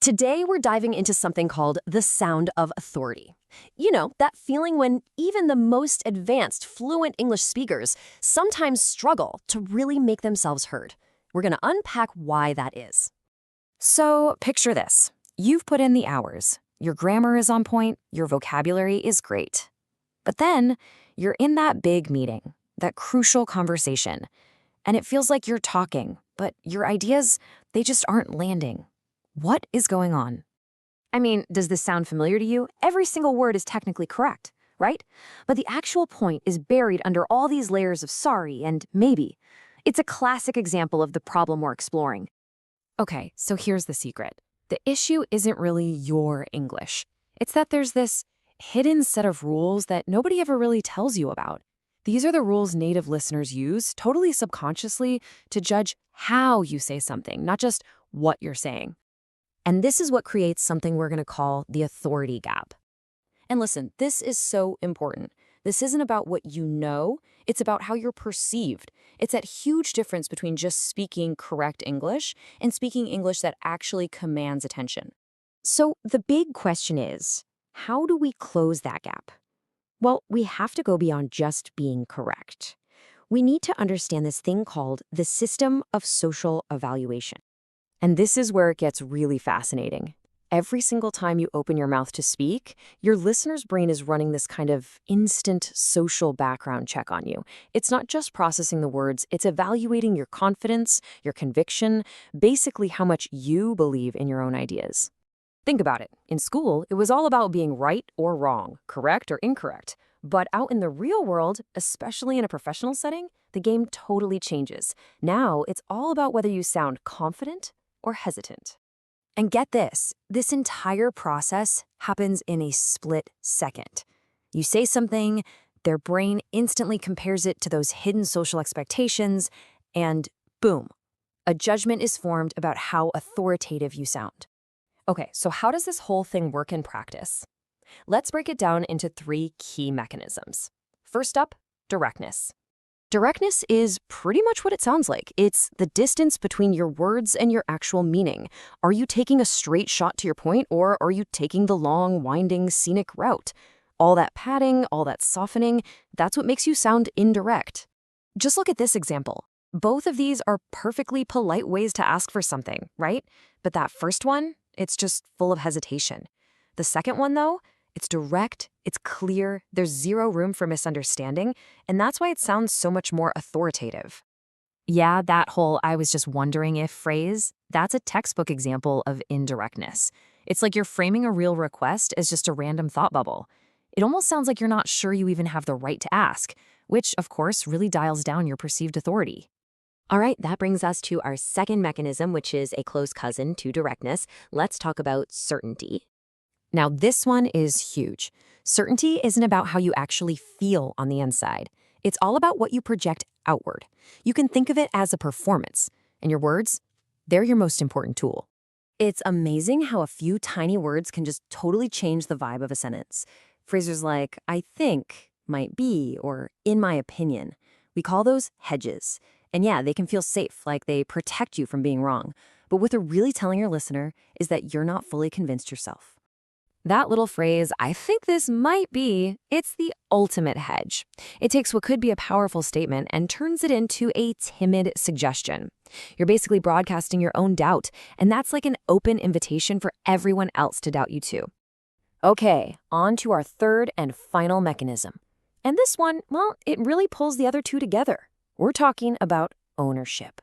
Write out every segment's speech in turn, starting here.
Today, we're diving into something called the sound of authority. You know, that feeling when even the most advanced fluent English speakers sometimes struggle to really make themselves heard. We're going to unpack why that is. So, picture this. You've put in the hours. Your grammar is on point. Your vocabulary is great. But then, you're in that big meeting, that crucial conversation, and it feels like you're talking, but your ideas, they just aren't landing. What is going on? I mean, does this sound familiar to you? Every single word is technically correct, right? But the actual point is buried under all these layers of sorry and maybe. It's a classic example of the problem we're exploring. Okay, so here's the secret. The issue isn't really your English. It's that there's this hidden set of rules that nobody ever really tells you about. These are the rules native listeners use, totally subconsciously, to judge how you say something, not just what you're saying. And this is what creates something we're going to call the authority gap. And listen, this is so important. This isn't about what you know, it's about how you're perceived. It's that huge difference between just speaking correct English and speaking English that actually commands attention. So the big question is, how do we close that gap? Well, we have to go beyond just being correct. We need to understand this thing called the system of social evaluation. And this is where it gets really fascinating. Every single time you open your mouth to speak, your listener's brain is running this kind of instant social background check on you. It's not just processing the words, it's evaluating your confidence, your conviction, basically how much you believe in your own ideas. Think about it. In school, it was all about being right or wrong, correct or incorrect. But out in the real world, especially in a professional setting, the game totally changes. Now, it's all about whether you sound confident or hesitant. And get this entire process happens in a split second. You say something, their brain instantly compares it to those hidden social expectations, and boom, a judgment is formed about how authoritative you sound. Okay, so how does this whole thing work in practice? Let's break it down into 3 key mechanisms. First up, directness. Directness is pretty much what it sounds like. It's the distance between your words and your actual meaning. Are you taking a straight shot to your point, or are you taking the long, winding, scenic route? All that padding, all that softening, that's what makes you sound indirect. Just look at this example. Both of these are perfectly polite ways to ask for something, right? But that first one, it's just full of hesitation. The second one, though, it's direct, it's clear, there's zero room for misunderstanding, and that's why it sounds so much more authoritative. Yeah, that whole "I was just wondering if" phrase, that's a textbook example of indirectness. It's like you're framing a real request as just a random thought bubble. It almost sounds like you're not sure you even have the right to ask, which, of course, really dials down your perceived authority. All right, that brings us to our second mechanism, which is a close cousin to directness. Let's talk about certainty. Now, this one is huge. Certainty isn't about how you actually feel on the inside. It's all about what you project outward. You can think of it as a performance. And your words, they're your most important tool. It's amazing how a few tiny words can just totally change the vibe of a sentence. Phrases like, "I think," "might be," or "in my opinion." We call those hedges. And yeah, they can feel safe, like they protect you from being wrong. But what they're really telling your listener is that you're not fully convinced yourself. That little phrase, "I think this might be," it's the ultimate hedge. It takes what could be a powerful statement and turns it into a timid suggestion. You're basically broadcasting your own doubt, and that's like an open invitation for everyone else to doubt you too. Okay, on to our third and final mechanism. And this one, well, it really pulls the other two together. We're talking about ownership.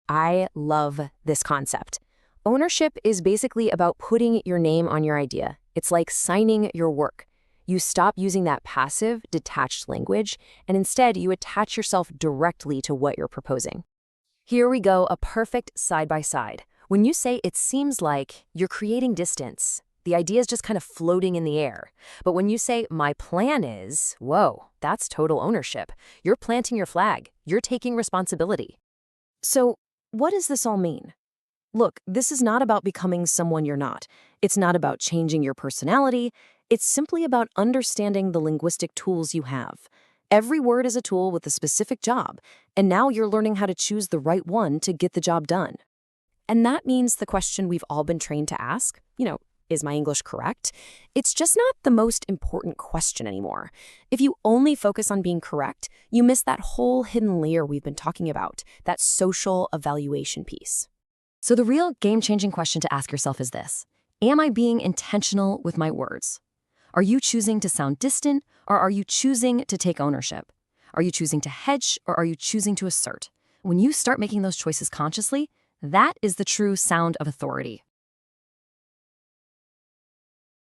I love this concept. Ownership is basically about putting your name on your idea. It's like signing your work. You stop using that passive, detached language, and instead you attach yourself directly to what you're proposing. Here we go, a perfect side-by-side. When you say "it seems like," you're creating distance. The idea is just kind of floating in the air. But when you say "my plan is," whoa, that's total ownership. You're planting your flag. You're taking responsibility. So what does this all mean? Look, this is not about becoming someone you're not. It's not about changing your personality. It's simply about understanding the linguistic tools you have. Every word is a tool with a specific job, and now you're learning how to choose the right one to get the job done. And that means the question we've all been trained to ask, is my English correct? It's just not the most important question anymore. If you only focus on being correct, you miss that whole hidden layer we've been talking about, that social evaluation piece. So the real game-changing question to ask yourself is this: am I being intentional with my words? Are you choosing to sound distant, or are you choosing to take ownership? Are you choosing to hedge, or are you choosing to assert? When you start making those choices consciously, that is the true sound of authority.